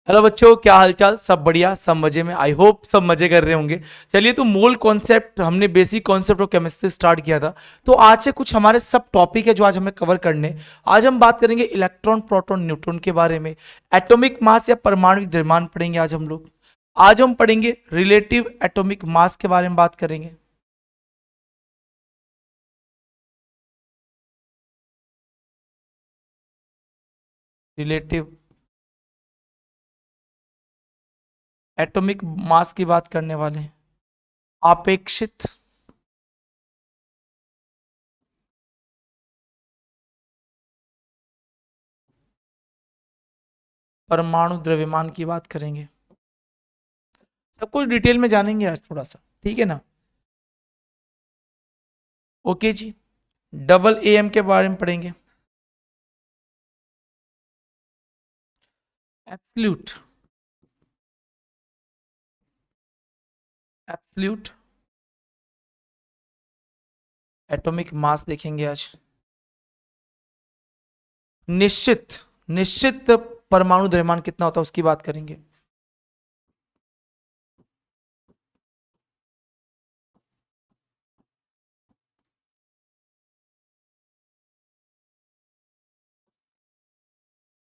Hello बच्चों, क्या हालचाल? सब बढ़िया, सब मजे में। आई होप सब मजे कर रहे होंगे। चलिए, तो मोल कॉन्सेप्ट हमने basic concept of chemistry start किया था। तो आज से कुछ हमारे सब टॉपिक है जो आज हमें कवर करने। आज हम बात करेंगे इलेक्ट्रॉन, प्रोटॉन, न्यूट्रॉन के बारे में। एटॉमिक मास या परमाणु द्रव्यमान पढ़ेंगे आज हम लोग। आज हम पढ़ेंगे रिलेटिव एटॉमिक मास के बारे में बात करेंगे। रिलेटिव एटॉमिक मास की बात करने वाले हैं। आपेक्षित परमाणु द्रव्यमान की बात करेंगे। सब कुछ डिटेल में जानेंगे आज थोड़ा सा, ठीक है ना? ओके जी। डबल एम के बारे में पढ़ेंगे। एब्सल्यूट एब्सल्यूट एटॉमिक मास देखेंगे आज। निश्चित निश्चित परमाणु द्रव्यमान कितना होता है उसकी बात करेंगे।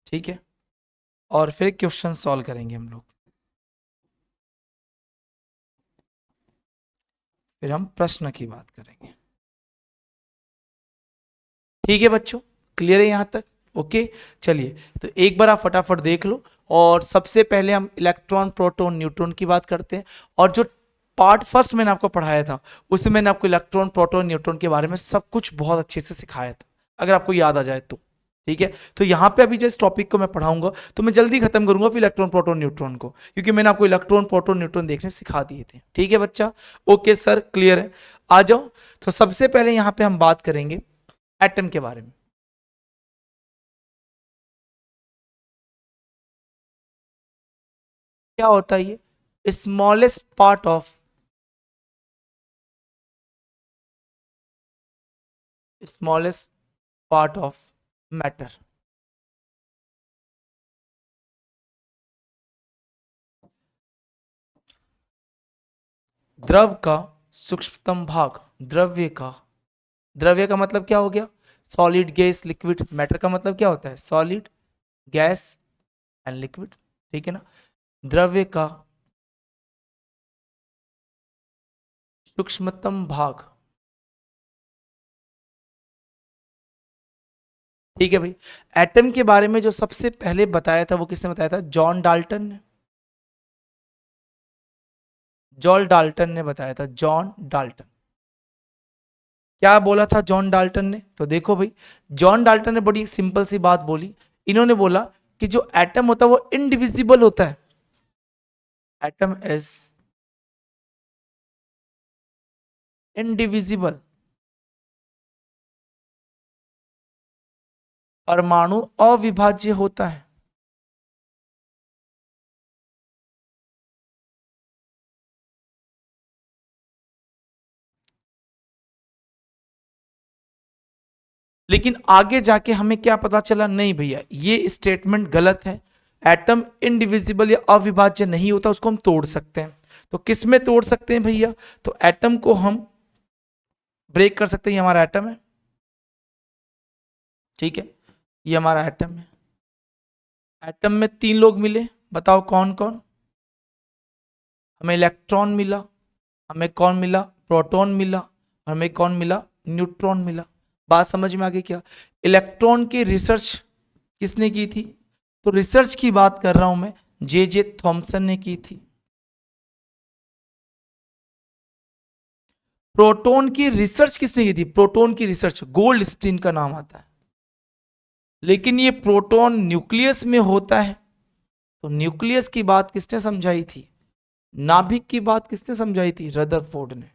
ठीक है, और फिर क्वेश्चन सॉल्व करेंगे हम लोग। फिर हम प्रश्न की बात करेंगे। ठीक है बच्चों, क्लियर है यहां तक? ओके। चलिए, तो एक बार आप फटाफट देख लो। और सबसे पहले हम इलेक्ट्रॉन, प्रोटॉन, न्यूट्रॉन की बात करते हैं। और जो पार्ट फर्स्ट मैंने आपको पढ़ाया था उसमें मैंने आपको इलेक्ट्रॉन, प्रोटॉन, न्यूट्रॉन के बारे में सब कुछ बहुत अच्छे से सिखाया था, अगर आपको याद आ जाए तो। ठीक है, तो यहाँ पे अभी जिस टॉपिक को मैं पढ़ाऊंगा तो मैं जल्दी खत्म करूंगा फिर इलेक्ट्रॉन, प्रोटॉन, न्यूट्रॉन को, क्योंकि मैंने आपको इलेक्ट्रॉन, प्रोटॉन, न्यूट्रॉन देखने सिखा दिए थे। ठीक है बच्चा? ओके सर, क्लियर है। आ जाओ। तो सबसे पहले यहाँ पे हम बात करेंगे एटम के बारे में। क्या होता है ये? Smallest part of smallest part of matter. द्रव का सूक्ष्मतम भाग। द्रव्य का मतलब क्या हो गया? Solid, gas, liquid. मैटर का मतलब क्या होता है? Solid, gas and liquid. ठीक है ना? द्रव्य का सूक्ष्मतम भाग। ठीक है भाई। एटम के बारे में जो सबसे पहले बताया था वो किसने बताया था? जॉन डाल्टन ने। जॉन डाल्टन ने बताया था, जॉन डाल्टन। क्या बोला था जॉन डाल्टन ने? तो देखो भाई, जॉन डाल्टन ने बड़ी सिंपल सी बात बोली। इन्होंने बोला कि जो एटम होता है वो इनडिविजिबल होता है। Atom is indivisible. परमाणु अविभाज्य होता है। लेकिन आगे जाके हमें क्या पता चला? नहीं भैया, ये स्टेटमेंट गलत है। एटम इनडिविजिबल या अविभाज्य नहीं होता, उसको हम तोड़ सकते हैं। तो किस में तोड़ सकते हैं भैया? तो एटम को हम ब्रेक कर सकते हैं। ये हमारा एटम है। ठीक है, ये हमारा एटम है। एटम में तीन लोग मिले, बताओ कौन कौन? हमें इलेक्ट्रॉन मिला, हमें कौन मिला? प्रोटॉन मिला, हमें कौन मिला? न्यूट्रॉन मिला। बात समझ में आ गई क्या? इलेक्ट्रॉन की रिसर्च किसने की थी? तो रिसर्च की बात कर रहा हूं मैं, जे जे थॉमसन ने की थी। प्रोटॉन की रिसर्च किसने की थी? प्रोटॉन की रिसर्च गोल्ड स्टीन का नाम आता है। लेकिन ये प्रोटॉन न्यूक्लियस में होता है, तो न्यूक्लियस की बात किसने समझाई थी? नाभिक की बात किसने समझाई थी? रदरफोर्ड ने।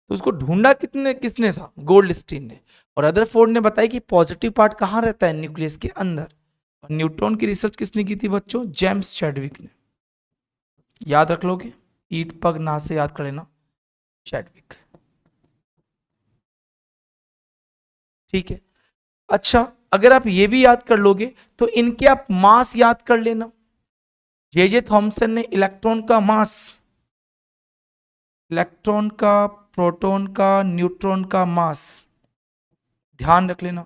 तो उसको ढूंढा कितने किसने था? गोल्ड स्टीन ने। और रदरफोर्ड ने बताया कि पॉजिटिव पार्ट कहाँ रहता है? न्यूक्लियस के अंदर। और न्यूट्रॉन की रिसर्च किसने की थी बच्चों? जेम्स चैडविक ने। याद रख लोगे? ईट पग ना से याद कर लेना, चैडविक। ठीक है। अच्छा, अगर आप ये भी याद कर लोगे तो इनके आप मास याद कर लेना। जे थॉमसन ने इलेक्ट्रॉन का मास, इलेक्ट्रॉन का, प्रोटॉन का, न्यूट्रॉन का मास ध्यान रख लेना,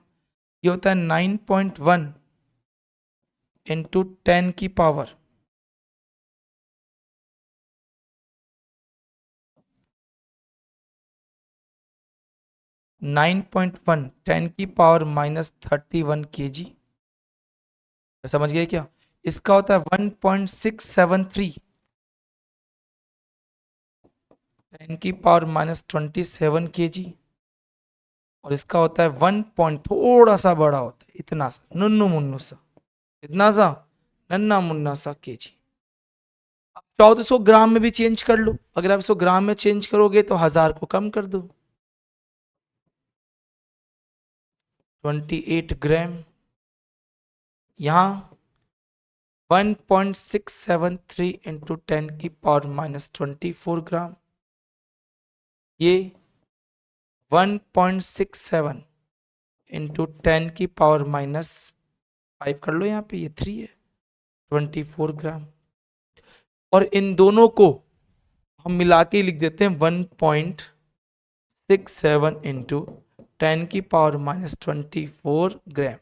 ये होता है 9.1 इंटू 10 की पावर 9.1 10 की पावर -31 kg। समझ गए क्या? इसका होता है 1.673 10 की पावर -27 kg, और इसका होता है 1 पॉइंट थोड़ा सा बड़ा होता है, इतना सा नुन्नू मुन्नू सा, इतना सा नन्ना मुन्ना सा kg। अब चाहो तो इसको ग्राम में भी चेंज कर लो, अगर आप इसको ग्राम में चेंज करोगे तो 1000 को कम कर दो, 28 ग्राम। यहां 1.673 इंटू 10 की पावर -24 ग्राम, ये 1.67 इंटू 10 की पावर -5 कर लो, यहाँ पे ये 3 है, 24 ग्राम। और इन दोनों को हम मिला के लिख देते हैं 1.67 इंटू 10 की पावर -24 ग्राम।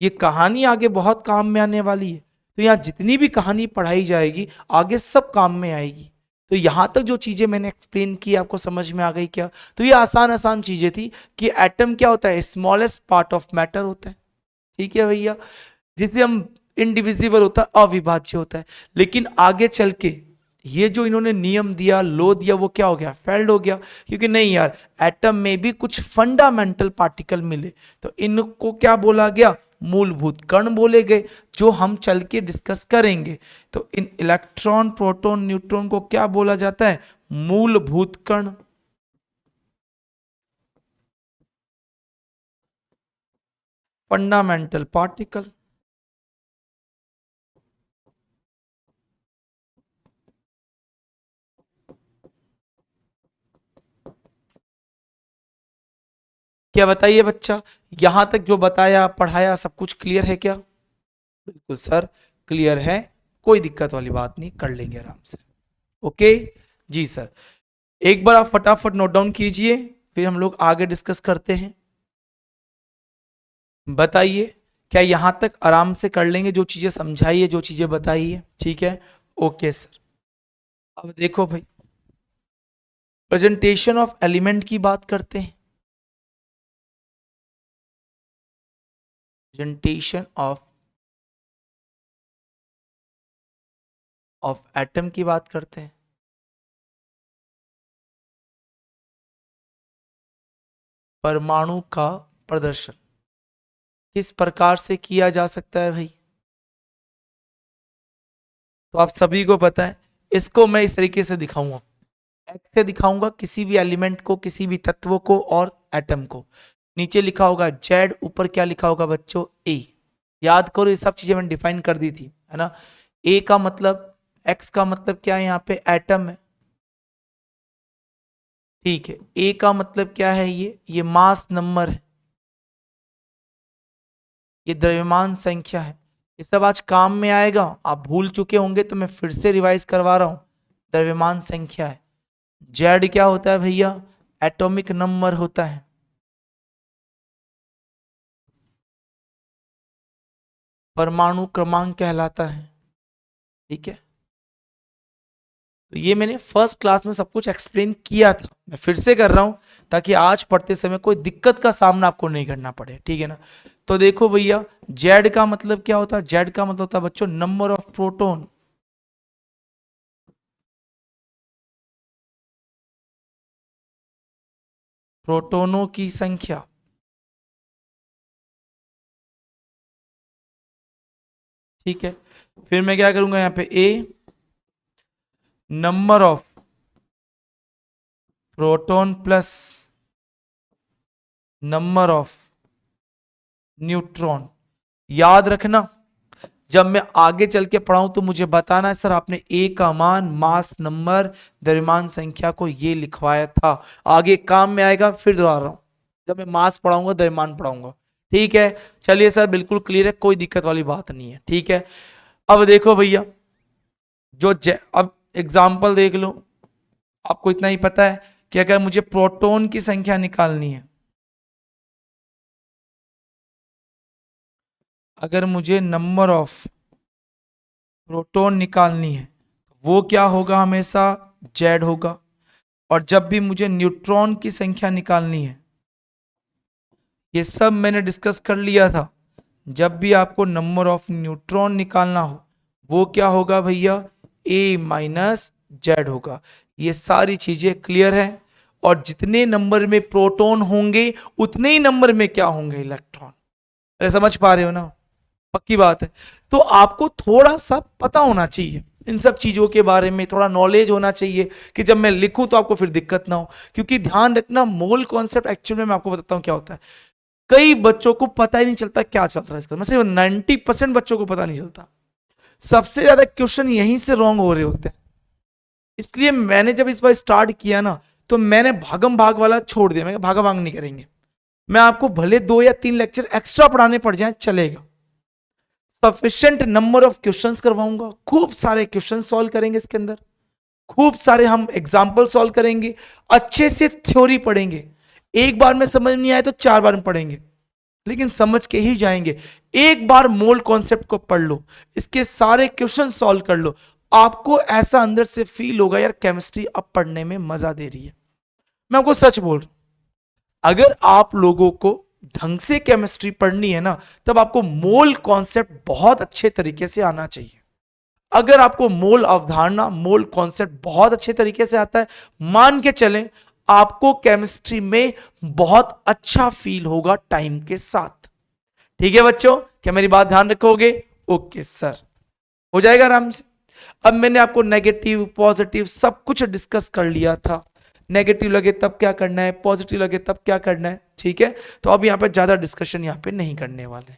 ये कहानी आगे बहुत काम में आने वाली है, तो यहाँ जितनी भी कहानी पढ़ाई जाएगी आगे सब काम में आएगी। तो यहां तक जो चीजें मैंने एक्सप्लेन की आपको समझ में आ गई क्या? तो ये आसान आसान चीजें थी कि एटम क्या होता है, स्मॉलेस्ट पार्ट ऑफ मैटर होता है, ठीक है भैया, जिसे हम इनडिविजिबल होता है, अविभाज्य होता है। लेकिन आगे चल के ये जो इन्होंने नियम दिया, लो दिया, वो क्या हो गया, फेल्ड हो गया, क्योंकि नहीं यार, एटम में भी कुछ फंडामेंटल पार्टिकल मिले, तो इनको क्या बोला गया, मूलभूत कण बोले गए, जो हम चल के डिस्कस करेंगे। तो इन इलेक्ट्रॉन, प्रोटॉन, न्यूट्रॉन को क्या बोला जाता है, मूलभूत कण। Fundamental particle. क्या बताइए बच्चा, यहां तक जो बताया पढ़ाया सब कुछ क्लियर है क्या? बिल्कुल सर, क्लियर है, कोई दिक्कत वाली बात नहीं, कर लेंगे आराम से। ओके जी सर, एक बार आप फटाफट नोट डाउन कीजिए, फिर हम लोग आगे डिस्कस करते हैं। बताइए, क्या यहां तक आराम से कर लेंगे, जो चीजें समझाइए, जो चीजें बताइए, ठीक है? Okay sir. अब देखो भाई, प्रेजेंटेशन ऑफ एलिमेंट की बात करते हैं। प्रेजेंटेशन ऑफ एटम की बात करते हैं। परमाणु का प्रदर्शन किस प्रकार से किया जा सकता है भाई? तो आप सभी को पता है, इसको मैं इस तरीके से दिखाऊंगा, एक्स से दिखाऊंगा किसी भी एलिमेंट को, किसी भी तत्व को और एटम को। नीचे लिखा होगा जेड, ऊपर क्या लिखा होगा बच्चों, ए। याद करो, ये सब चीजें मैंने डिफाइन कर दी थी, है ना? ए का मतलब, एक्स का मतलब क्या है, यहाँ पे एटम है, ठीक है। ए का मतलब क्या है, ये मास नंबर है, ये द्रव्यमान संख्या है। ये सब आज काम में आएगा, आप भूल चुके होंगे तो मैं फिर से रिवाइज करवा रहा हूं। द्रव्यमान संख्या है। जेड क्या होता है भैया, एटॉमिक नंबर होता है। परमाणु क्रमांक कहलाता है, ठीक है। तो ये मैंने फर्स्ट क्लास में सब कुछ एक्सप्लेन किया था, मैं फिर से कर रहा हूं, ताकि आज पढ़ते समय कोई दिक्कत का सामना आपको नहीं करना पड़े, ठीक है ना? तो देखो भैया, जेड का मतलब क्या होता है, जेड का मतलब होता है बच्चों नंबर ऑफ प्रोटॉन, प्रोटोनों की संख्या, ठीक है। फिर मैं क्या करूंगा यहाँ पे, A number of proton plus number of neutron. याद रखना, जब मैं आगे चल के पढ़ाऊं तो मुझे बताना है सर आपने ए का मान, मास नंबर, द्रव्यमान संख्या को ये लिखवाया था, आगे काम में आएगा। फिर दोहरा रहा हूं, जब मैं मास पढ़ाऊंगा, द्रव्यमान पढ़ाऊंगा, ठीक है, चलिए सर बिल्कुल क्लियर है, कोई दिक्कत वाली बात नहीं है। ठीक है, अब देखो भैया, अब एग्जाम्पल देख लो, आपको इतना ही पता है कि अगर मुझे प्रोटॉन की संख्या निकालनी है, अगर मुझे नंबर ऑफ प्रोटॉन निकालनी है, वो क्या होगा, हमेशा जेड होगा। और जब भी मुझे न्यूट्रॉन की संख्या निकालनी है, ये सब मैंने डिस्कस कर लिया था, जब भी आपको नंबर ऑफ न्यूट्रॉन निकालना हो, वो क्या होगा भैया, ए माइनस जेड होगा। ये सारी चीजें क्लियर है। और जितने नंबर में प्रोटॉन होंगे उतने ही नंबर में क्या होंगे, इलेक्ट्रॉन। अरे समझ पा रहे हो ना, पक्की बात है। तो आपको थोड़ा सा पता होना चाहिए इन सब चीजों के बारे में, थोड़ा नॉलेज होना चाहिए कि जब मैं लिखूं तो आपको फिर दिक्कत ना हो। क्योंकि ध्यान रखना, मोल कॉन्सेप्ट एक्चुअल में मैं आपको बताता हूं क्या होता है, कई बच्चों को पता ही नहीं चलता क्या चल रहा है इसका, मतलब 90% बच्चों को पता नहीं चलता। सबसे ज्यादा क्वेश्चन यहीं से रॉन्ग हो रहे होते हैं। इसलिए मैंने जब इस बार स्टार्ट किया ना, तो मैंने भागम भाग वाला छोड़ दिया, मैं भागा भाग नहीं करेंगे, मैं आपको भले 2 या 3 लेक्चर एक्स्ट्रा पढ़ाने पड़ जाए चलेगा, सफिशिएंट नंबर ऑफ क्वेश्चंस करवाऊंगा, खूब सारे क्वेश्चन सॉल्व करेंगे इसके अंदर, खूब सारे हम एग्जाम्पल सॉल्व करेंगे, अच्छे से थ्योरी पढ़ेंगे। एक बार में समझ नहीं आए तो 4 बार में पढ़ेंगे, लेकिन समझ के ही जाएंगे। एक बार मोल कॉन्सेप्ट को पढ़ लो, इसके सारे क्वेश्चन सॉल्व कर लो, आपको ऐसा अंदर से फील होगा यार केमिस्ट्री अब पढ़ने में मजा दे रही है। मैं आपको सच बोल रहा हूं, अगर आप लोगों को ढंग से केमिस्ट्री पढ़नी है ना, तब आपको मोल कॉन्सेप्ट बहुत अच्छे तरीके से आना चाहिए। अगर आपको मोल अवधारणा, मोल कॉन्सेप्ट बहुत अच्छे तरीके से आता है, मान के चलें आपको केमिस्ट्री में बहुत अच्छा फील होगा टाइम के साथ। ठीक है बच्चों, क्या मेरी बात ध्यान रखोगे? ओके सर, हो जाएगा आराम से। अब मैंने आपको नेगेटिव पॉजिटिव सब कुछ डिस्कस कर लिया था, नेगेटिव लगे तब क्या करना है, पॉजिटिव लगे तब क्या करना है। ठीक है, तो अब यहां पे ज्यादा डिस्कशन यहां पे नहीं करने वाले।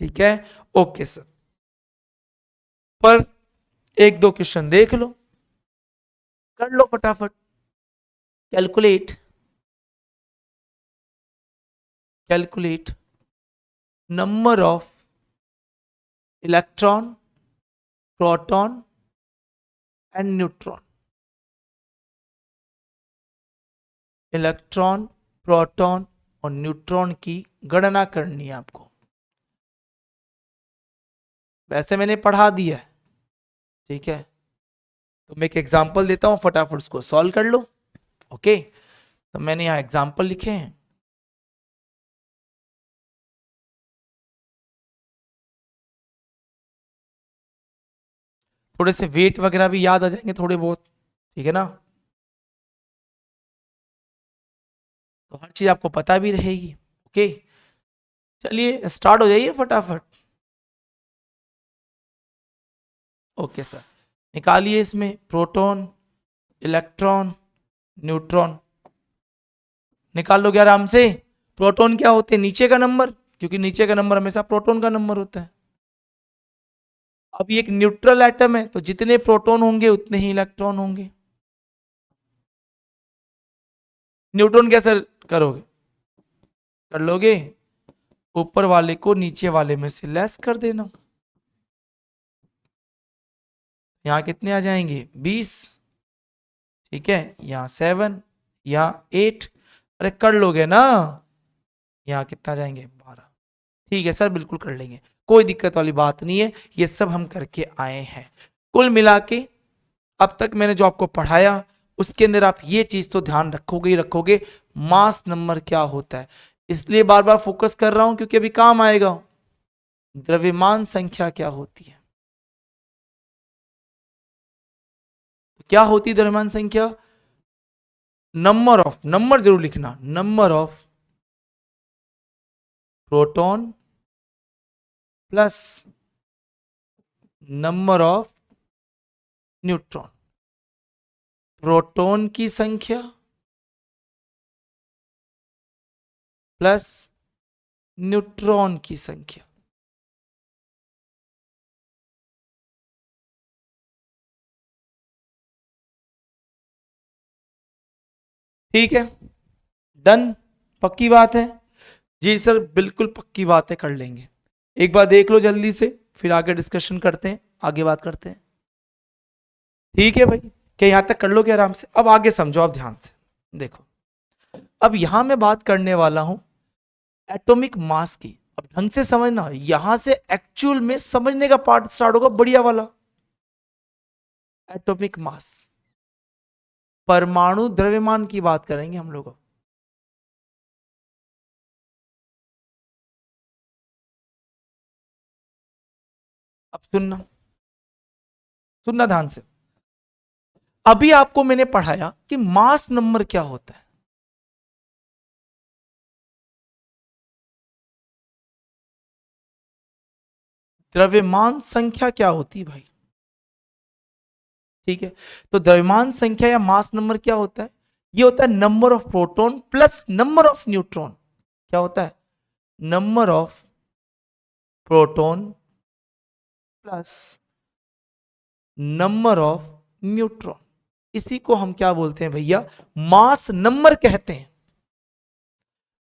ठीक है, ओके सर। पर एक दो क्वेश्चन देख लो, कर लो फटाफट। Calculate, calculate number of electron, proton and neutron. Electron, proton और न्यूट्रॉन की गणना करनी है आपको। वैसे मैंने पढ़ा दिया है, ठीक है, तो मैं एक एग्जांपल देता हूं, फटाफट उसको सॉल्व कर लो। ओके, तो मैंने यहां एग्जांपल लिखे हैं। थोड़े से वेट वगैरह भी याद आ जाएंगे थोड़े बहुत, ठीक है ना, तो हर चीज आपको पता भी रहेगी। ओके, चलिए स्टार्ट हो जाइए फटाफट। ओके सर, निकालिए इसमें प्रोटॉन, इलेक्ट्रॉन, न्यूट्रॉन, निकाल लोगे आराम से। प्रोटॉन क्या होते हैं, नीचे का नंबर, क्योंकि नीचे का नंबर हमेशा प्रोटॉन का नंबर होता है। अब ये एक न्यूट्रल एटम है, तो जितने प्रोटॉन होंगे उतने ही इलेक्ट्रॉन होंगे। न्यूट्रॉन कैसे करोगे, कर लोगे, ऊपर वाले को नीचे वाले में से लेस कर देना। यहां कितने आ जाएंगे, 20, ठीक है, यहाँ 7, यहाँ 8, अरे कर लोगे ना, यहाँ कितना जाएंगे, 12। ठीक है सर, बिल्कुल कर लेंगे, कोई दिक्कत वाली बात नहीं है, ये सब हम करके आए हैं। कुल मिला के अब तक मैंने जो आपको पढ़ाया उसके अंदर आप ये चीज तो ध्यान रखोगे ही रखोगे, मास नंबर क्या होता है। इसलिए बार बार फोकस कर रहा हूं क्योंकि अभी काम आएगा, द्रव्यमान संख्या क्या होती है। क्या होती है द्रव्यमान संख्या, नंबर ऑफ, नंबर जरूर लिखना, number of proton plus number of neutron. Proton की संख्या प्लस न्यूट्रॉन की संख्या। ठीक है, डन, पक्की बात है। जी सर, बिल्कुल पक्की बात है, कर लेंगे। एक बार देख लो जल्दी से, फिर आगे डिस्कशन करते हैं, आगे बात करते हैं। ठीक है भाई, क्या यहां तक कर लो क्या आराम से? अब आगे समझो आप ध्यान से। देखो, अब यहां मैं बात करने वाला हूं एटॉमिक मास की। अब ढंग से समझना, यहां से एक्चुअल में समझने का पार्ट स्टार्ट होगा बढ़िया वाला। एटॉमिक मास, परमाणु द्रव्यमान की बात करेंगे हम लोग। अब सुनना, सुनना ध्यान से। अभी आपको मैंने पढ़ाया कि मास नंबर क्या होता है। द्रव्यमान संख्या क्या होती है भाई? ठीक है, तो द्रव्यमान संख्या या मास नंबर क्या होता है? ये होता है number of proton plus number of neutron. क्या होता है? Number of proton plus number of neutron. इसी को हम क्या बोलते हैं भैया? मास नंबर कहते हैं।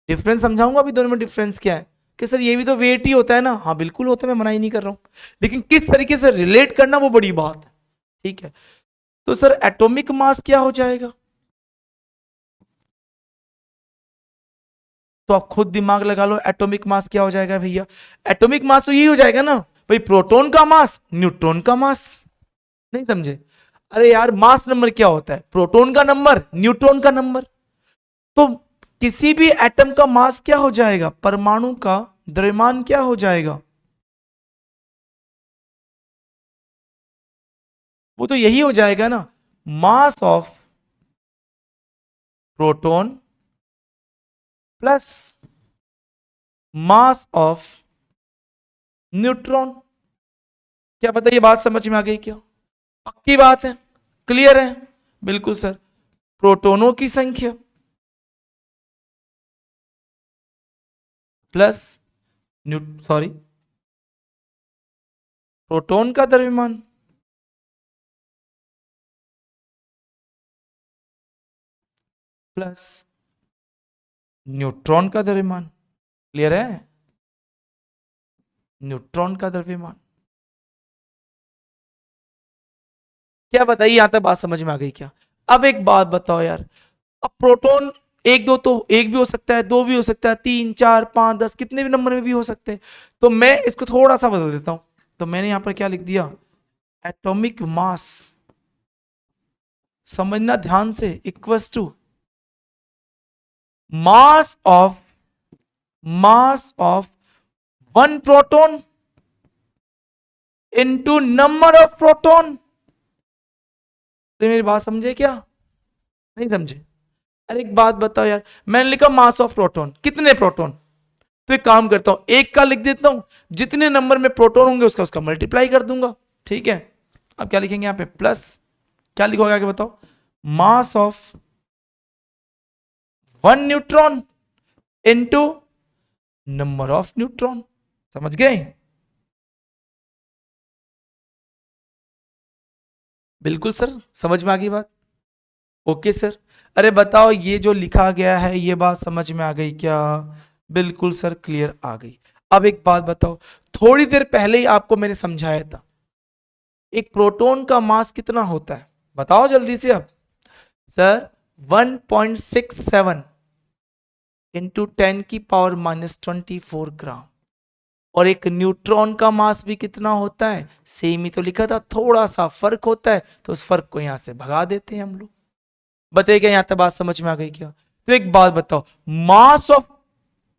डिफरेंस समझाऊंगा अभी दोनों में डिफरेंस क्या है। कि सर ये भी तो वेट ही होता है ना? हाँ बिल्कुल होता है, मैं मना ही नहीं कर रहा हूं, लेकिन किस तरीके से रिलेट करना वो बड़ी बात है। ठीक है, तो सर एटॉमिक मास क्या हो जाएगा? तो आप खुद दिमाग लगा लो, एटॉमिक मास क्या हो जाएगा भैया? एटॉमिक मास तो यही हो जाएगा ना भाई, प्रोटॉन का मास न्यूट्रॉन का मास। नहीं समझे? अरे यार, मास नंबर क्या होता है? प्रोटॉन का नंबर, न्यूट्रॉन का नंबर। तो किसी भी एटम का मास क्या हो जाएगा? परमाणु का द्रव्यमान क्या हो जाएगा? वो तो यही हो जाएगा ना, mass of proton plus mass of neutron. क्या पता ये बात समझ में आ गई क्या? पक्की बात है, क्लियर है? बिल्कुल सर। प्रोटॉनों की संख्या प्लस सॉरी, प्रोटॉन का द्रव्यमान प्लस न्यूट्रॉन का द्रव्यमान। क्लियर है? न्यूट्रॉन का द्रव्यमान। क्या बताइए, यहां तक बात समझ में आ गई क्या? अब एक बात बताओ यार, अब प्रोटॉन एक दो तो एक भी हो सकता है, दो भी हो सकता है, तीन चार पांच दस कितने भी नंबर में भी हो सकते हैं। तो मैं इसको थोड़ा सा बदल देता हूं। तो मैंने यहां पर क्या लिख दिया? एटॉमिक मास, समझना ध्यान से, equals to mass of one proton into number of proton. मेरी बात समझे क्या? नहीं समझे? अरे एक बात बताओ यार, मैंने लिखा मास ऑफ प्रोटॉन, कितने प्रोटॉन? तो एक काम करता हूं, एक का लिख देता हूं, जितने नंबर में प्रोटॉन होंगे उसका उसका मल्टीप्लाई कर दूंगा। ठीक है, अब क्या लिखेंगे यहां पे? प्लस, क्या लिखोगे आगे बताओ? मास of one neutron into number of neutron. समझ गए? बिल्कुल सर, समझ में आ गई बात? Okay sir. अरे बताओ, ये जो लिखा गया है ये बात समझ में आ गई क्या? बिल्कुल सर, क्लियर आ गई। अब एक बात बताओ, थोड़ी देर पहले ही आपको मैंने समझाया था, एक प्रोटॉन का मास कितना होता है? बताओ जल्दी से अब। सर 1.67 इंटू 10⁻⁻24 ग्राम। और एक न्यूट्रॉन का मास भी कितना होता है? सेम ही तो लिखा था, थोड़ा सा फर्क होता है, तो उस फर्क को यहां से भगा देते हैं हम लोग। बताइए क्या यहां तक बात समझ में आ गई क्या? तो एक बात बताओ, मास ऑफ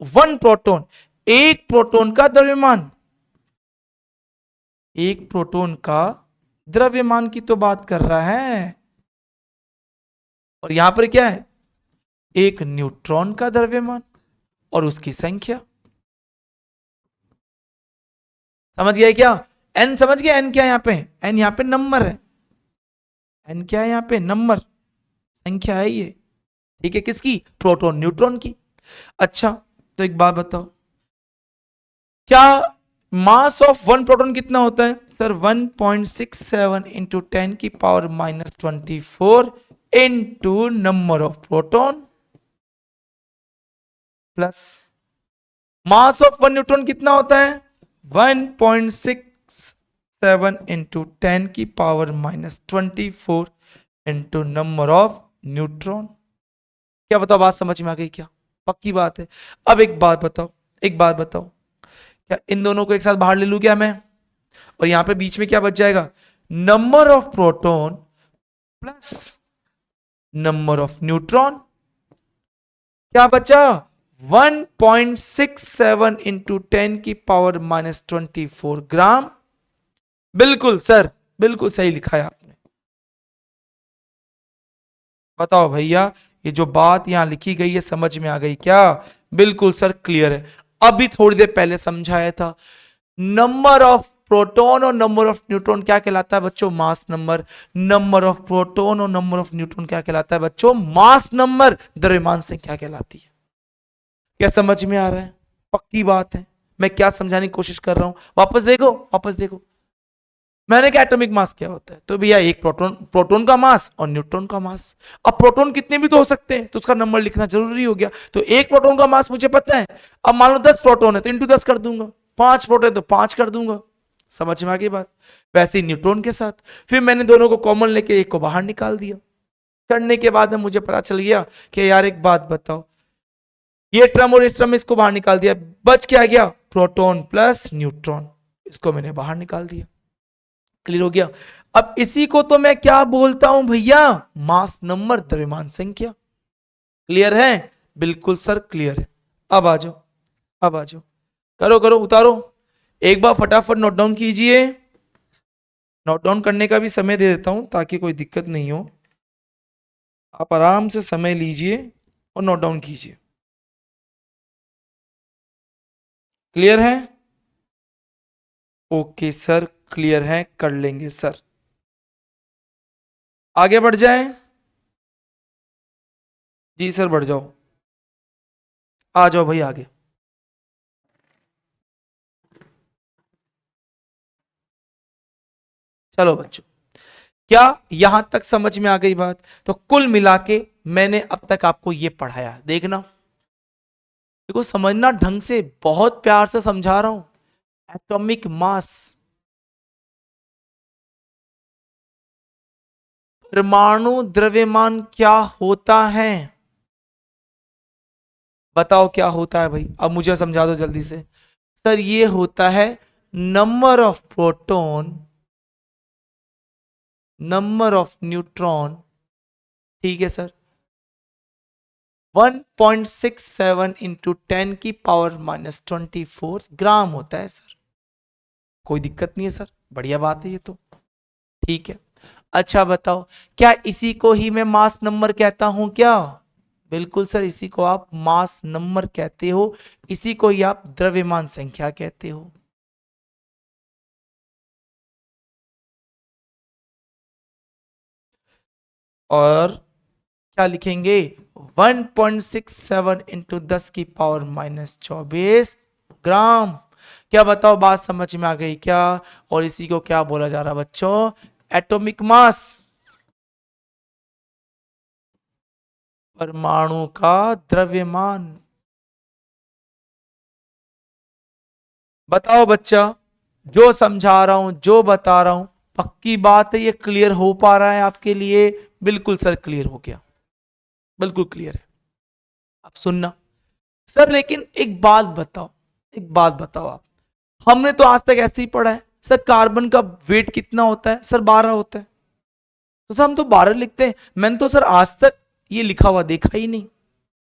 वन प्रोटॉन, एक प्रोटॉन का द्रव्यमान, एक प्रोटॉन का द्रव्यमान की तो बात कर रहा है। और यहां पर क्या है? एक न्यूट्रॉन का द्रव्यमान और उसकी संख्या। समझ गया क्या? एन समझ गया? एन क्या है यहां पे? एन यहां पे नंबर है। एन क्या है यहां पे? नंबर, संख्या है ये। ठीक है, किसकी? प्रोटॉन न्यूट्रॉन की। अच्छा, तो एक बात बताओ, क्या मास ऑफ वन प्रोटॉन कितना होता है? Sir 1.67 into 10⁻⁻24 into number of proton plus mass of 1 neutron कितना होता है? 1.67 इंटू 10 की power minus 24 into number of neutron. क्या बताओ, बात समझ में आ गई क्या? पक्की बात है। अब एक बात बताओ, क्या इन दोनों को एक साथ बाहर ले लूं क्या मैं? और यहां पे बीच में क्या बच जाएगा? Number of proton plus number of neutron. क्या बचा? 1.67 इंटू 10 की पावर माइनस 24 ग्राम। बिल्कुल सर, बिल्कुल सही लिखा है आपने। बताओ भैया, ये जो बात यहां लिखी गई है समझ में आ गई क्या? बिल्कुल सर, क्लियर है। अभी थोड़ी देर पहले समझाया था, नंबर ऑफ प्रोटॉन और नंबर ऑफ न्यूट्रॉन क्या कहलाता है बच्चों? Mass number. Number of proton और नंबर ऑफ न्यूट्रॉन क्या कहलाता है बच्चों? Mass number. द्रव्यमान संख्या कहलाती है। क्या समझ में आ रहा है? पक्की बात है। मैं क्या समझाने की कोशिश कर रहा हूं, वापस देखो, वापस देखो। मैंने क्या, एटॉमिक मास क्या होता है? तो भैया एक प्रोटॉन का मास और न्यूट्रॉन का मास। अब प्रोटॉन कितने भी तो हो सकते हैं, तो उसका नंबर लिखना जरूरी हो गया। तो एक प्रोटॉन का मास मुझे पता है। अब मान लो 10 प्रोटॉन है तो इंटू 10 कर दूंगा, 5 प्रोटॉन है तो 5 कर दूंगा। समझ में आ गई बात? वैसे ही न्यूट्रॉन के साथ फिर मैंने दोनों को कॉमन लेके एक को बाहर निकाल दिया। करने के बाद में मुझे पता चल गया कि यार एक बात बताओ, ये टर्म और इस टर्म इसको बाहर निकाल दिया, बच क्या गया? Proton plus neutron. इसको मैंने बाहर निकाल दिया। क्लियर हो गया? अब इसी को तो मैं क्या बोलता हूं भैया? मास नंबर, द्रव्यमान संख्या। क्लियर है? बिल्कुल सर, क्लियर है। अब आ जाओ, अब आ जाओ, करो करो, उतारो। एक बार फटाफट नोट डाउन कीजिए। नोट डाउन करने का भी समय दे देता हूं ताकि कोई दिक्कत नहीं हो। आप आराम से समय लीजिए और नोट डाउन कीजिए। क्लियर है? ओके सर, क्लियर है, कर लेंगे सर। आगे बढ़ जाए? जी सर, बढ़ जाओ, आ जाओ भाई आगे। चलो बच्चों, क्या यहां तक समझ में आ गई बात? तो कुल मिला के मैंने अब तक आपको ये पढ़ाया, देखना, देखो समझना ढंग से, बहुत प्यार से समझा रहा हूं। एटॉमिक मास, परमाणु द्रव्यमान क्या होता है? बताओ क्या होता है भाई? अब मुझे समझा दो जल्दी से। सर ये होता है number of proton, number of neutron. ठीक है सर। 1.67 इंटू 10 की पावर माइनस 24 ग्राम होता है सर। कोई दिक्कत नहीं है सर, बढ़िया बात है ये तो। ठीक है, अच्छा बताओ, क्या इसी को ही मैं मास नंबर कहता हूं क्या? बिल्कुल सर, इसी को आप मास नंबर कहते हो, इसी को ही आप द्रव्यमान संख्या कहते हो। और क्या लिखेंगे? 1.67 इंटू 10 की पावर माइनस 24 ग्राम। क्या बताओ, बात समझ में आ गई क्या? और इसी को क्या बोला जा रहा है बच्चों? एटॉमिक मास, परमाणु का द्रव्यमान। बताओ बच्चा, जो समझा रहा हूं, जो बता रहा हूं, पक्की बात है ये क्लियर हो पा रहा है आपके लिए? बिल्कुल सर, क्लियर हो गया, बिल्कुल क्लियर है। अब सुनना सर, लेकिन एक बात बताओ, एक बात बताओ आप, हमने तो आज तक ऐसे ही पढ़ा है सर, कार्बन का वेट कितना होता है सर? 12 होता है। तो सर हम तो 12 लिखते हैं, मैंने तो सर आज तक ये लिखा हुआ देखा ही नहीं।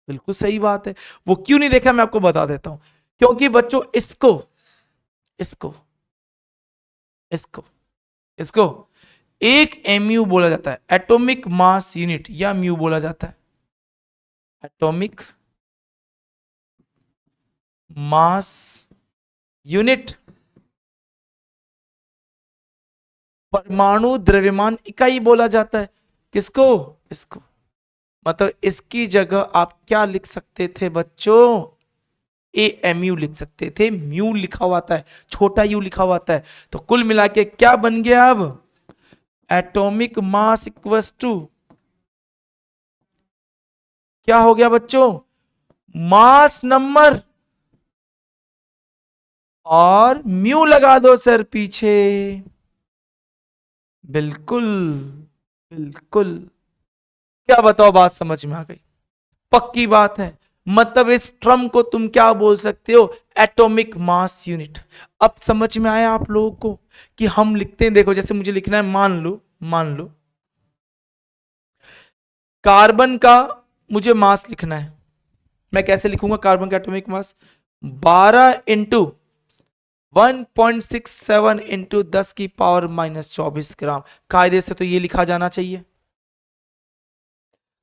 बिल्कुल सही बात है। वो क्यों नहीं देखा मैं आपको बता देता हूं। क्योंकि बच्चों इसको इसको इसको इसको एक एमयू बोला जाता है, एटॉमिक मास यूनिट, या म्यू बोला जाता है। एटॉमिक मास यूनिट, परमाणु द्रव्यमान इकाई बोला जाता है। किसको? इसको। मतलब इसकी जगह आप क्या लिख सकते थे बच्चों? ए एम यू लिख सकते थे, म्यू लिखा हुआ आता है, छोटा यू लिखा हुआ आता है। तो कुल मिला के क्या बन गया? अब एटॉमिक मास इक्वस टू क्या हो गया बच्चों? मास नंबर और म्यू लगा दो सर पीछे। बिल्कुल, बिल्कुल। क्या बताओ, बात समझ में आ गई? पक्की बात है। मतलब इस टर्म को तुम क्या बोल सकते हो? Atomic mass unit. अब समझ में आया आप लोगों को कि हम लिखते हैं, देखो जैसे मुझे लिखना है, मान लो कार्बन का मुझे मास लिखना है। मैं कैसे लिखूंगा कार्बन का एटॉमिक मास? 12 इंटू 1.67 इंटू 10⁻⁻24 ग्राम। कायदे से तो ये लिखा जाना चाहिए,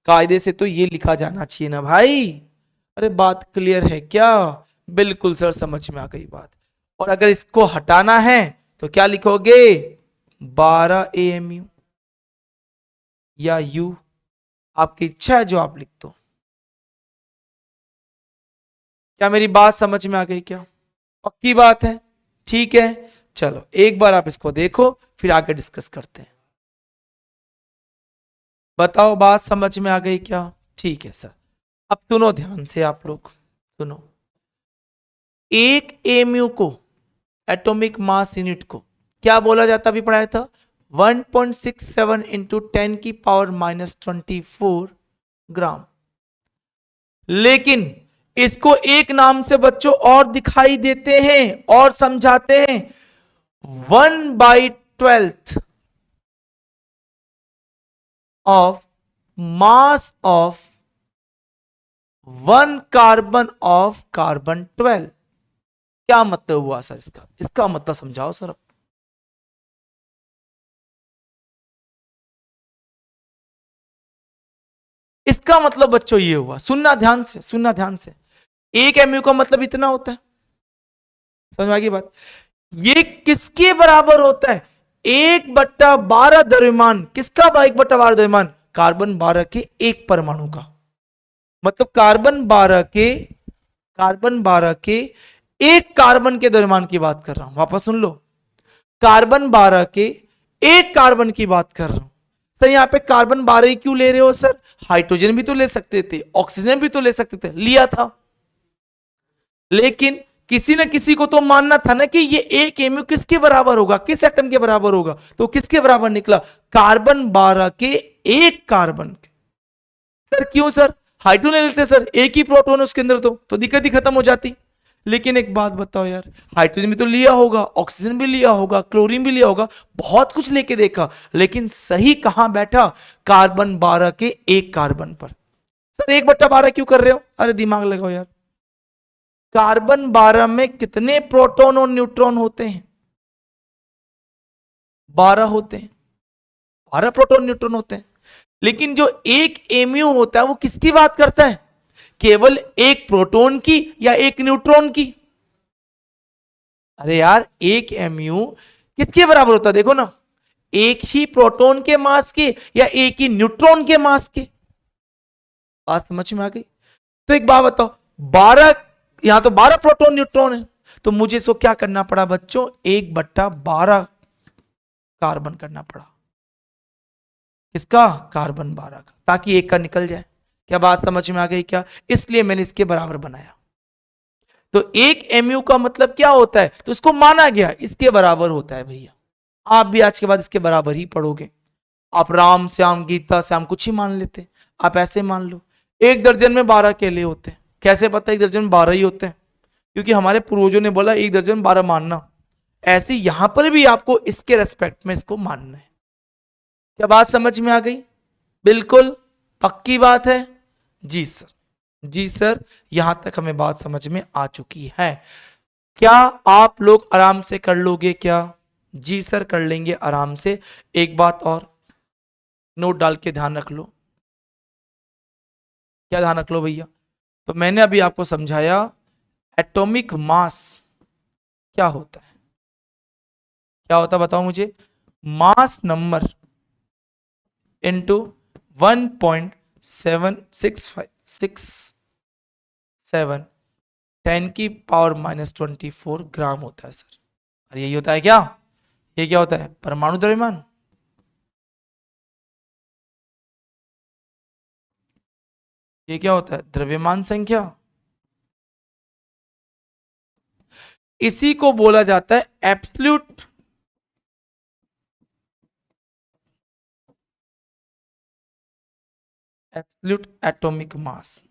कायदे से तो ये लिखा जाना चाहिए ना भाई। अरे बात क्लियर है क्या? बिल्कुल सर, समझ में आ गई बात। और अगर इसको हटाना है तो क्या लिखोगे? 12 AMU या U, आपकी इच्छा है जो आप लिख दो। क्या मेरी बात समझ में आ गई क्या? पक्की बात है? ठीक है, चलो एक बार आप इसको देखो, फिर आगे डिस्कस करते हैं। बताओ बात समझ में आ गई क्या? ठीक है सर। अब सुनो ध्यान से आप लोग, सुनो। एक एमयू को, एटॉमिक मास यूनिट को क्या बोला जाता, अभी पढ़ाया था? 1.67 इंटू 10⁻⁻24 ग्राम। लेकिन इसको एक नाम से बच्चों और दिखाई देते हैं और समझाते हैं, 1/12 of mass of 1 carbon of carbon 12। क्या मतलब हुआ सर इसका? इसका मतलब समझाओ सर। इसका मतलब बच्चों ये हुआ, सुनना ध्यान से, सुनना ध्यान से। एक एमयू का मतलब इतना होता है, समझ में आ गई बात? ये किसके बराबर होता है? 1/12 द्रव्यमान। किसका? 1/12 द्रव्यमान कार्बन 12 के एक परमाणु का। मतलब कार्बन 12 के एक कार्बन के द्रव्यमान की बात कर रहा हूं, वापस सुन लो। कार्बन 12 के एक कार्बन की बात कर रहा हूं। सर यहाँ पे कार्बन 12 ही क्यों ले रहे हो सर? हाइड्रोजन भी तो ले सकते थे, ऑक्सीजन भी तो ले सकते थे, लिया था। लेकिन किसी न किसी को तो मानना था ना कि ये एक एमयू किसके बराबर होगा, किस एटम के बराबर होगा। तो किसके बराबर निकला? कार्बन 12 के एक कार्बन के। सर क्यों सर? हाइड्रोजन ले लेते सर, एक ही प्रोटॉन है उसके अंदर, तो दिक्कत ही खत्म हो जाती। लेकिन एक बात बताओ यार, हाइड्रोजन भी तो लिया होगा, ऑक्सीजन भी लिया होगा, क्लोरीन भी लिया होगा, बहुत कुछ लेके देखा, लेकिन सही कहां बैठा? कार्बन 12 के एक कार्बन पर। सर 1/12 क्यों कर रहे हो? अरे दिमाग लगाओ यार। कार्बन 12 में कितने प्रोटॉन और न्यूट्रॉन होते हैं? 12 होते हैं। 12 प्रोटॉन न्यूट्रॉन होते हैं। लेकिन जो एक एमयू होता है वो किसकी बात करता है? केवल एक प्रोटॉन की या एक न्यूट्रॉन की? अरे यार, एक एमयू किसके बराबर होता है देखो ना, एक ही प्रोटॉन के मास के या एक ही न्यूट्रॉन के मास के। बात समझ में आ गई? तो एक बात बताओ, 12, यहां तो 12 प्रोटॉन न्यूट्रॉन है, तो मुझे इसको क्या करना पड़ा बच्चों? 1/12 कार्बन करना पड़ा। किसका? कार्बन 12 का, ताकि एक का निकल जाए। क्या बात समझ में आ गई क्या? इसलिए मैंने इसके बराबर बनाया। तो एक एमयू का मतलब क्या होता है? तो इसको माना गया इसके बराबर होता है भैया। आप भी आज के बाद इसके बराबर ही पढ़ोगे। आप राम श्याम गीता श्याम कुछ ही मान लेते, आप ऐसे मान लो। एक दर्जन में 12 केले होते हैं। कैसे पता एक दर्जन में 12 ही होते हैं? क्योंकि हमारे पूर्वजों ने बोला एक दर्जन में 12 मानना। ऐसे यहां पर भी आपको इसके रेस्पेक्ट में इसको मानना है। क्या बात समझ में आ गई? बिल्कुल पक्की बात है। जी सर, जी सर, यहां तक हमें बात समझ में आ चुकी है। क्या आप लोग आराम से कर लोगे क्या? जी सर, कर लेंगे आराम से। एक बात और नोट डाल के ध्यान रख लो। क्या ध्यान रख लो भैया? तो मैंने अभी आपको समझाया एटॉमिक मास क्या होता है। क्या होता है बताओ मुझे? मास नंबर इंटू 1.7667 10⁻⁻24 ग्राम होता है सर। और यही होता है क्या? ये क्या होता है? परमाणु द्रव्यमान। ये क्या होता है? द्रव्यमान संख्या। इसी को बोला जाता है एब्सोल्यूट एटॉमिक मास।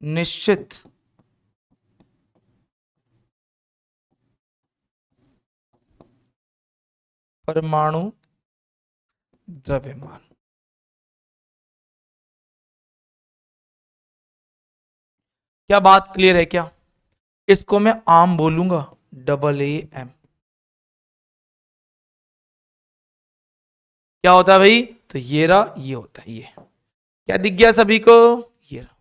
निश्चित परमाणु द्रव्यमान। क्या बात क्लियर है क्या? इसको मैं आम बोलूंगा AAM। क्या होता है भाई? तो ये रहा, ये होता है, ये क्या दिख गया सभी को? ये रहा।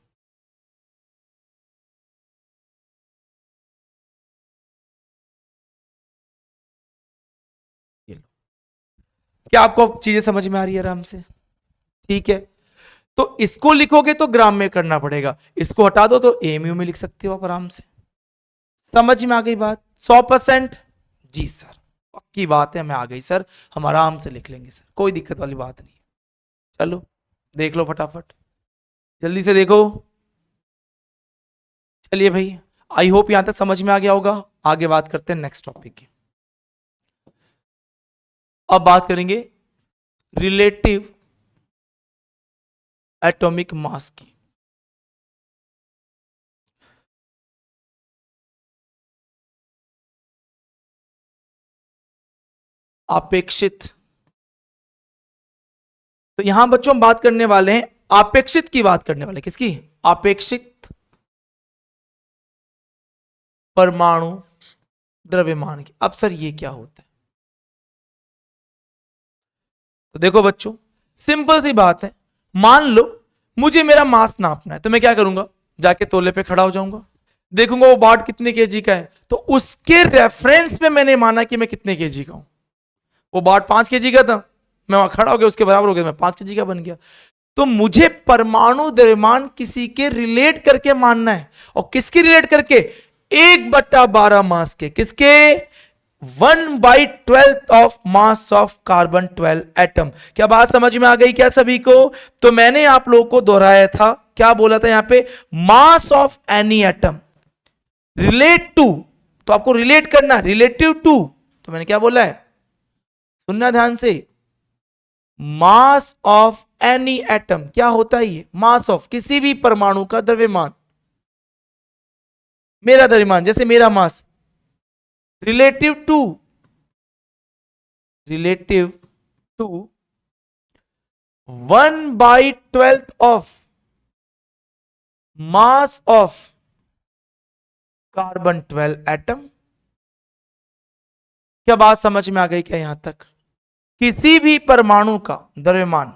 ये लो। क्या आपको चीजें समझ में आ रही है आराम से? ठीक है, तो इसको लिखोगे तो ग्राम में करना पड़ेगा, इसको हटा दो तो एमयू में लिख सकते हो आप आराम से। समझ में आ गई बात? 100%? जी सर, पक्की बात है, मैं आ गई सर, हम आराम से लिख लेंगे सर, कोई दिक्कत वाली बात नहीं। चलो देख लो फटाफट, जल्दी से देखो। चलिए भाई, आई होप यहां तक समझ में आ गया होगा। आगे बात करते हैं नेक्स्ट टॉपिक की। अब बात करेंगे रिलेटिव एटॉमिक मास की। अपेक्षित, तो यहां बच्चों हम बात करने वाले हैं अपेक्षित की, बात करने वाले किसकी? अपेक्षित परमाणु द्रव्यमान की। अब सर ये क्या होता है? तो देखो बच्चों, सिंपल सी बात है, मान लो मुझे मेरा मास नापना है, तो मैं क्या करूंगा? जाके तोले पे खड़ा हो जाऊंगा, देखूंगा वो बाट कितने केजी का है, तो उसके रेफरेंस में मैंने माना कि मैं कितने केजी का हूं। वो बाट 5 केजी का था, मैं वहां खड़ा हो गया, उसके बराबर हो गया, मैं 5 केजी का बन गया। तो मुझे परमाणु द्रव्यमान किसी के रिलेट करके मानना है, और किसके रिलेट करके? 1/12 मास के। किसके? 1/12 of mass of carbon 12 atom. क्या बात समझ में आ गई क्या सभी को? तो मैंने आप लोगों को दोहराया था, क्या बोला था यहां पे? Mass of any atom relate to, तो आपको रिलेट करना, रिलेटिव टू, तो मैंने क्या बोला है? सुनना ध्यान से, मास ऑफ एनी एटम। क्या होता है ये? मास ऑफ किसी भी परमाणु का द्रव्यमान, मेरा द्रव्यमान जैसे मेरा mass, relative to, relative to 1/12 of mass of carbon 12 atom. क्या बात समझ में आ गई क्या यहां तक? किसी भी परमाणु का द्रव्यमान,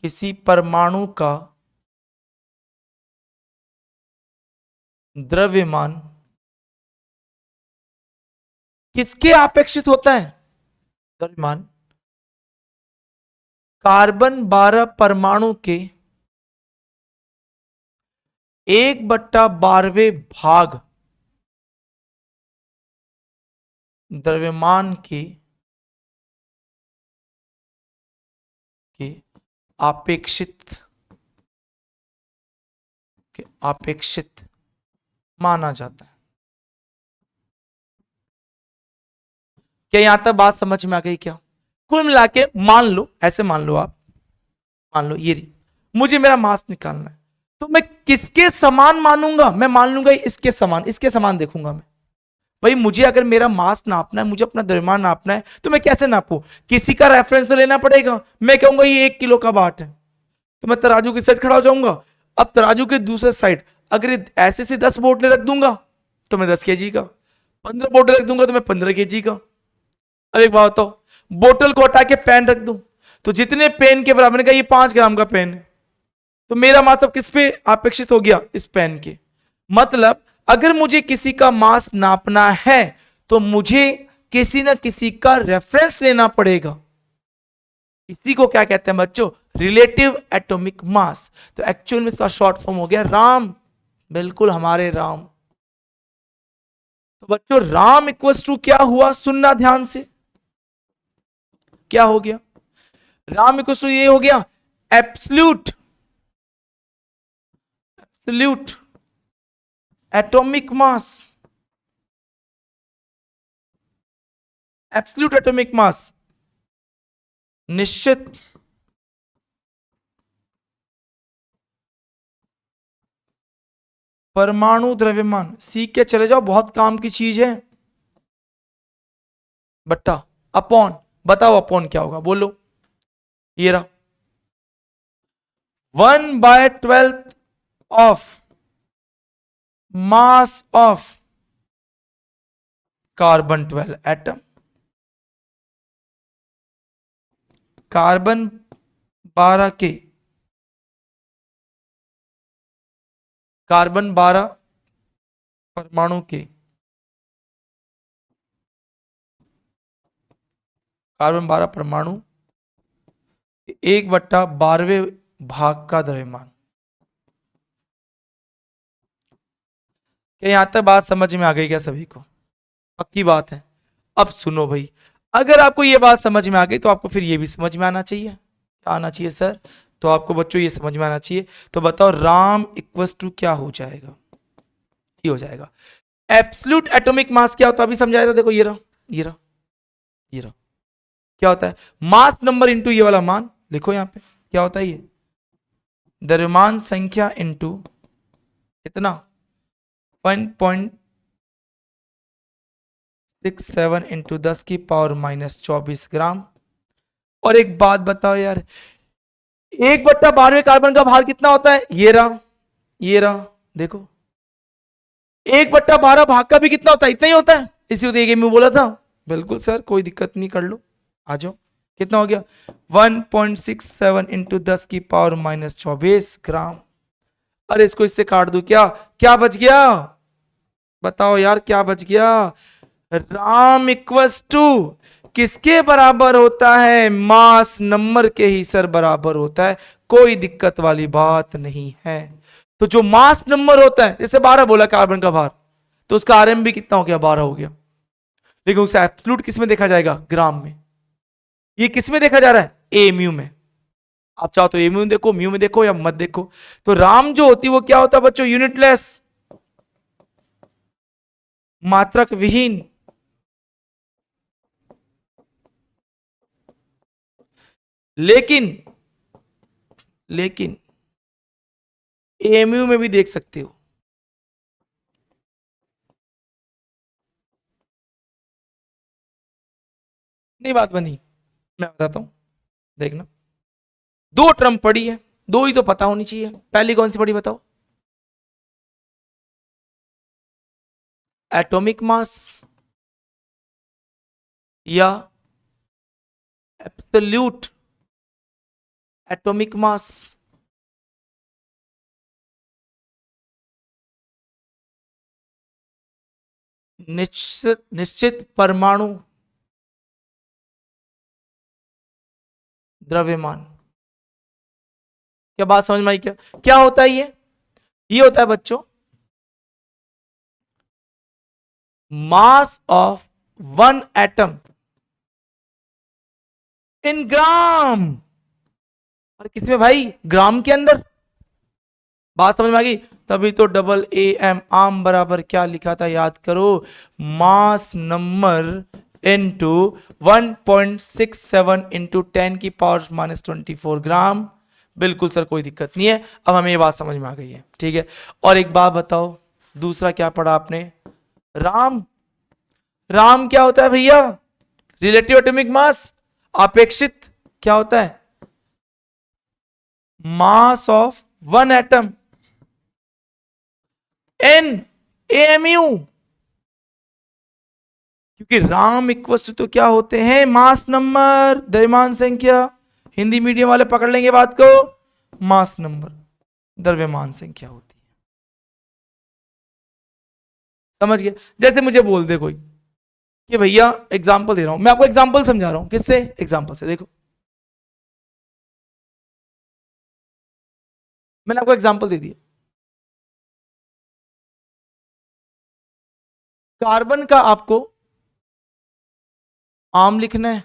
किसी परमाणु का द्रव्यमान किसके अपेक्षित होता है? द्रव्यमान कार्बन 12 परमाणु के 1/12वें भाग द्रव्यमान के अपेक्षित माना जाता है। क्या यहां तक बात समझ में आ गई क्या? कुल मिला के मान लो, ऐसे मान लो आप, मान लो ये रही, मुझे मेरा मास निकालना है, तो मैं किसके समान मानूंगा? मैं मान लूंगा इसके समान, इसके समान देखूंगा मैं। भाई मुझे अगर मेरा मास नापना है, मुझे अपना द्रव्यमान नापना है, तो मैं कैसे नापू? किसी का रेफरेंस तो लेना पड़ेगा। मैं कहूंगा ये 1 किलो का बाट है, तो मैं तराजू की साइड खड़ा हो जाऊंगा। अब तराजू के दूसरे साइड अगर ऐसे से 10 बोतलें रख दूंगा तो मैं 10 केजी का, 15 बोतल रख दूंगा तो मैं 15 केजी का। अब एक बात बताओ, बोतल को हटा के पेन रख दूं तो जितने पेन के बराबर का, ये 5 ग्राम का पेन है, तो मेरा मास अब किस पे अपेक्षित हो गया? इस पेन के। मतलब अगर मुझे किसी का मास नापना है तो मुझे किसी ना किसी का रेफरेंस लेना पड़ेगा। इसी को क्या कहते हैं बच्चों? Relative atomic mass. तो एक्चुअल में इसका शॉर्ट फॉर्म हो गया राम। बिल्कुल हमारे राम। तो बच्चों राम इक्वल्स टू क्या हुआ? सुनना ध्यान से, क्या हो गया? राम इक्वल्स टू ये हो गया absolute absolute atomic mass, absolute atomic mass, निश्चित परमाणु द्रव्यमान। सीख के चले जाओ, बहुत काम की चीज है। बट्टा अपॉन, बताओ अपॉन क्या होगा, बोलो। ये रहा 1/12 of mass of carbon 12 atom, carbon 12 के, कार्बन 12 परमाणु के, कार्बन 12 परमाणु 1/12वें भाग का द्रव्यमान। क्या यहां तक बात समझ में आ गई क्या सभी को? पक्की बात है। अब सुनो भाई, अगर आपको ये बात समझ में आ गई तो आपको फिर ये भी समझ में आना चाहिए। क्या आना चाहिए सर? तो आपको बच्चों ये समझ में आना चाहिए। तो बताओ राम इक्वस टू क्या हो जाएगा? ये हो जाएगा एब्सोल्यूट एटॉमिक मास। क्या होता है अभी समझाया था, देखो ये रहा, ये रहा, ये रहा। क्या होता है? मास नंबर इंटू ये वाला मान लिखो यहां पे। क्या होता है ये? द्रव्यमान संख्या इंटू कितना? 1.67 इंटू 10⁻⁻24 ग्राम। और एक बात बताओ यार, 1/12वें कार्बन का भार कितना होता है? ये रहा, ये रहा, देखो 1/12 भाग का भी कितना होता है? इतना ही होता है। इसी को एक में बोला था। बिल्कुल सर, कोई दिक्कत नहीं, कर लो, आ जाओ। कितना हो गया? 1.67 इंटू 10⁻⁻24 ग्राम। अरे इसको इससे काट दू क्या? क्या बच गया? बताओ यार क्या बच गया? राम इक्वस टू किसके बराबर होता है? मास नंबर के ही सर बराबर होता है। कोई दिक्कत वाली बात नहीं है। तो जो मास नंबर होता है, जैसे 12 बोला कार्बन का भार, तो उसका आरएम भी कितना हो गया? 12 हो गया। लेकिन उसका एब्सोल्यूट किस में देखा जाएगा? ग्राम में। ये किस में देखा जा रहा है? ए म्यू में। आप चाहो तो ए म्यू देखो, म्यू में देखो, या मत देखो। तो राम जो होती है वो क्या होता है बच्चों? यूनिटलेस, मात्रक विहीन, लेकिन एएमयू में भी देख सकते हो। नहीं बात बनी, मैं बताता हूं, देखना। दो टर्म पड़ी है, दो ही तो पता होनी चाहिए। पहली कौन सी पड़ी बताओ? एटॉमिक मास या एब्सोल्यूट एटॉमिक मास। निश्चित परमाणु द्रव्यमान। क्या बात समझ में आई? क्या क्या होता है ये होता है बच्चों mass of one atom in gram. और किसमें भाई? ग्राम के अंदर। बात समझ में आ गई? तभी तो डबल ए एम आम बराबर क्या लिखा था, याद करो, मास नंबर इंटू 1.67 इंटू 10⁻⁻24 ग्राम। बिल्कुल सर, कोई दिक्कत नहीं है। अब हमें ये बात समझ में आ गई है, ठीक है। और एक बात बताओ, दूसरा क्या पढ़ा आपने? राम। राम क्या होता है भैया? रिलेटिव एटॉमिक मास, अपेक्षित क्या होता है? Mass of one atom in AMU. क्योंकि राम इक्वस तो क्या होते हैं? मास नंबर, द्रव्यमान संख्या। हिंदी मीडियम वाले पकड़ लेंगे बात को। मास नंबर द्रव्यमान संख्या होती है। समझ गए? जैसे मुझे बोल दे कोई कि भैया, एग्जाम्पल दे रहा हूं मैं आपको, एग्जाम्पल समझा रहा हूं। किससे? एग्जाम्पल से। देखो मैंने आपको एग्जाम्पल दे दिया। कार्बन का आपको आम लिखना है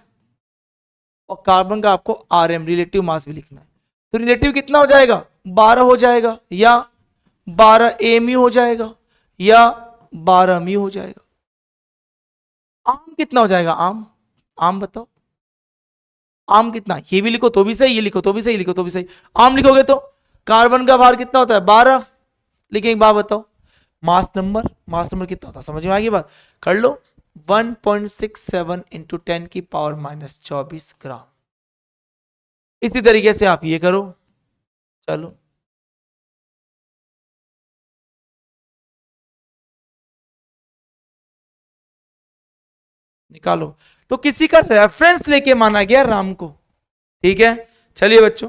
और कार्बन का आपको आरएम रिलेटिव मास भी लिखना है। तो रिलेटिव कितना हो जाएगा, 12 हो जाएगा, या 12 एमयू हो जाएगा, या 12 म्यू हो जाएगा। आम कितना हो जाएगा, आम, आम बताओ, आम कितना, ये भी लिखो तो भी सही, ये लिखो तो भी सही, लिखो तो भी सही। आम लिखोगे तो कार्बन का भार कितना होता है, 12। लेकिन एक बात बताओ, मास नंबर, मास नंबर कितना होता है, समझ में आ गई बात, कर लो, 1.67 इंटू 10 की पावर -24 ग्राम। इसी तरीके से आप ये करो, चलो निकालो। तो किसी का रेफरेंस लेके माना गया राम को, ठीक है। चलिए बच्चों,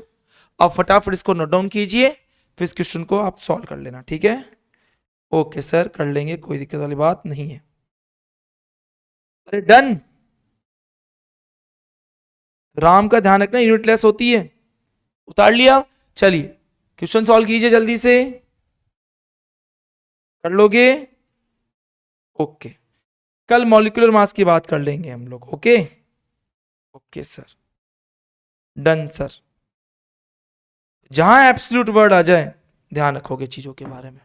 अब फटाफट इसको नोट डाउन कीजिए, फिर इस क्वेश्चन को आप सॉल्व कर लेना, ठीक है। ओके सर, कर लेंगे, कोई दिक्कत वाली बात नहीं है। अरे डन, राम का ध्यान रखना यूनिटलेस होती है, उतार लिया। चलिए क्वेश्चन सॉल्व कीजिए जल्दी से, कर लोगे, ओके। कल मॉलिक्यूलर मास की बात कर लेंगे हम लोग, okay okay sir, done sir. जहां एब्सोल्यूट वर्ड आ जाए ध्यान रखोगे चीजों के बारे में,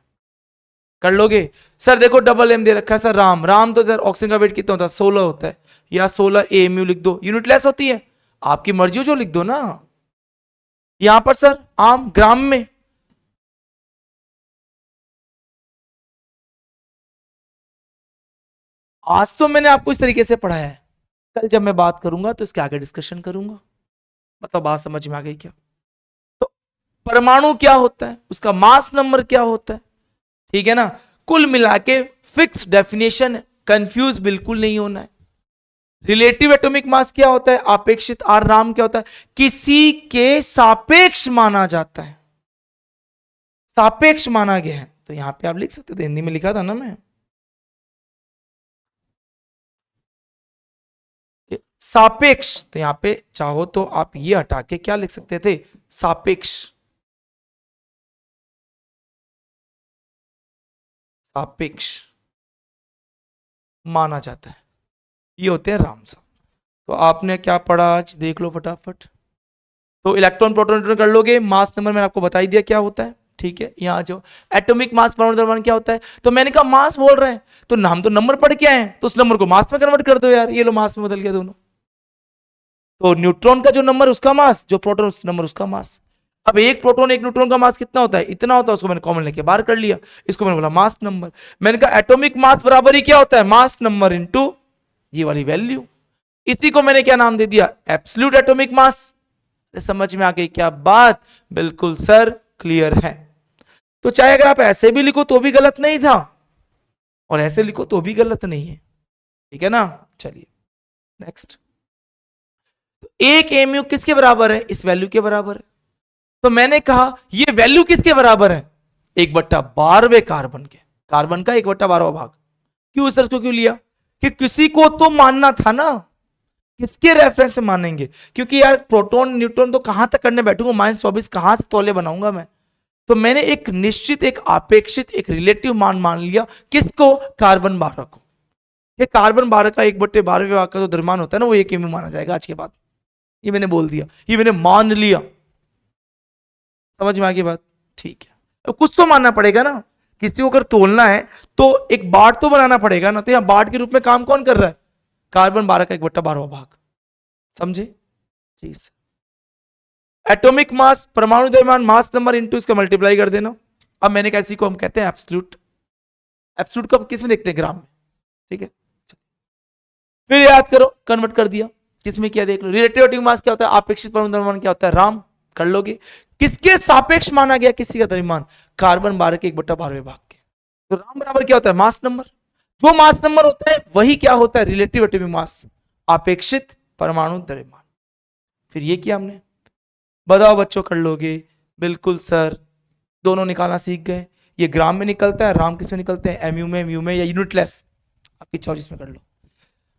कर लोगे। सर देखो डबल एम दे रखा है सर, राम, राम तो सर ऑक्सीजन का वेट कितना होता है, 16 होता है, या 16 एमयू लिख दो, यूनिटलेस होती है, आपकी मर्जी हो जो लिख दो ना। यहां पर सर आम ग्राम में, आज तो मैंने आपको इस तरीके से पढ़ाया है, कल जब मैं बात करूंगा तो इसके आगे डिस्कशन करूंगा, मतलब बात समझ में आ गई क्या। तो परमाणु क्या होता है, उसका मास नंबर क्या होता है, ठीक है ना, कुल मिला के फिक्स डेफिनेशन, कंफ्यूज बिल्कुल नहीं होना है। रिलेटिव एटॉमिक मास क्या होता है, अपेक्षित आर नाम क्या होता है, किसी के सापेक्ष माना जाता है, सापेक्ष माना गया है। तो यहां पे आप लिख सकते थे, हिंदी में लिखा था ना मैं, सापेक्ष, तो यहां पे चाहो तो आप ये हटा के क्या लिख सकते थे, सापेक्ष, सापेक्ष माना जाता है, ये होते हैं राम साहब। तो आपने क्या पढ़ा आज, देख लो फटाफट। तो इलेक्ट्रॉन प्रोटॉन न्यूट्रॉन कर लोगे, मास नंबर मैंने आपको बता ही दिया क्या होता है, ठीक है। यहाँ जो एटॉमिक मास परमाणु द्रव्यमान क्या होता है, तो मैंने कहा मास बोल रहे हैं तो हम तो नंबर पढ़ के आए हैं, तो उस नंबर को मास में कन्वर्ट कर दो यार, ये लो मास में बदल गया दोनों। तो न्यूट्रॉन का जो नंबर उसका मास, जो प्रोटॉन उस नंबर उसका मास। अब एक प्रोटॉन एक न्यूट्रॉन का मास कितना होता है, इतना होता है, उसको मैंने कॉमन लेके बाहर कर लिया, इसको मैंने बोला मास नंबर। मैंने कहा एटॉमिक मास बराबर ही क्या होता है, मास नंबर इंटू ये वाली वैल्यू, इसी को मैंने क्या नाम दे दिया, एब्सोल्यूट एटॉमिक मास। समझ में आ गई क्या बात, बिल्कुल सर क्लियर है। तो चाहे अगर आप ऐसे भी लिखो तो भी गलत नहीं था, और ऐसे लिखो तो भी गलत नहीं है, ठीक है ना। चलिए नेक्स्ट, तो एक एमयू किसके बराबर है, इस वैल्यू के बराबर है। तो मैंने कहा ये वैल्यू किसके बराबर है, 1/12 कार्बन के, कार्बन का 1/12 भाग। क्यों सर, क्यों लिया, कि किसी को तो मानना था ना, किसके रेफरेंस से मानेंगे, क्योंकि यार प्रोटॉन न्यूट्रॉन तो कहां तक करने बैठूंगा, -24 कहां से तौले बनाऊंगा मैं। तो मैंने एक निश्चित, एक अपेक्षित, एक रिलेटिव मान लिया, किसको, कार्बन 12 को। ये कार्बन 12 का 1/12 भाग का जो द्रव्यमान होता है ना, वो 1 एमयू माना जाएगा आज के बाद। ये मैंने बोल दिया, ये मैंने मान लिया, समझ में आ गई बात, ठीक है। अब कुछ तो मानना पड़ेगा ना, किसी को अगर तोलना है तो एक बाट तो बनाना पड़ेगा ना, तो यहां बाट के रूप में काम कौन कर रहा है, कार्बन 12 का 1/12 भाग, समझे चीज। एटॉमिक मास, परमाणु द्रव्यमान, मास नंबर इंटू इसका मल्टीप्लाई कर देना। अब मैंने कैसी को हम कहते हैं एब्सोल्यूट, एब्सोल्यूट को किस में देखते हैं, ग्राम में, ठीक है। फिर याद करो, कन्वर्ट कर दिया, किसमें किया देख लो। रिलेटिव एटॉमिक मास क्या होता है, अपेक्षित परमाणु द्रव्यमान क्या होता है, राम, कर लोगे। किसके सापेक्ष माना गया किसी का द्रव्यमान, कार्बन 12 के 1/12 भाग के। तो राम बराबर क्या होता है, मास नंबर। जो मास नंबर होता है वही क्या होता है, रिलेटिव एटॉमिक मास, अपेक्षित परमाणु द्रव्यमान। फिर ये किया हमने, बताओ बच्चों, कर लोगे, बिल्कुल सर, दोनों निकालना सीख गए। ये ग्राम में निकलता है, राम किस में निकलते हैं, एमयू में, म्यू में, या यूनिटलेस, आपकी चॉइस में कर लो।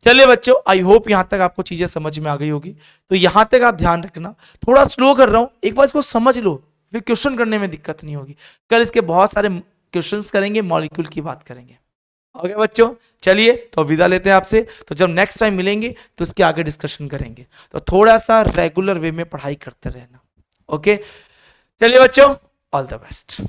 चलिए बच्चों, आई होप यहां तक आपको चीजें समझ में आ गई होगी। तो यहां तक आप ध्यान रखना, थोड़ा स्लो कर रहा हूं, एक बार इसको समझ लो, फिर क्वेश्चन करने में दिक्कत नहीं होगी। कल इसके बहुत सारे क्वेश्चंस करेंगे, मॉलिक्यूल की बात करेंगे। ओके बच्चों, चलिए तो विदा लेते हैं आपसे। तो जब नेक्स्ट टाइम मिलेंगे तो इसके आगे डिस्कशन करेंगे। तो थोड़ा सा रेगुलर वे में पढ़ाई करते रहना, ओके। चलिए बच्चों, ऑल द बेस्ट।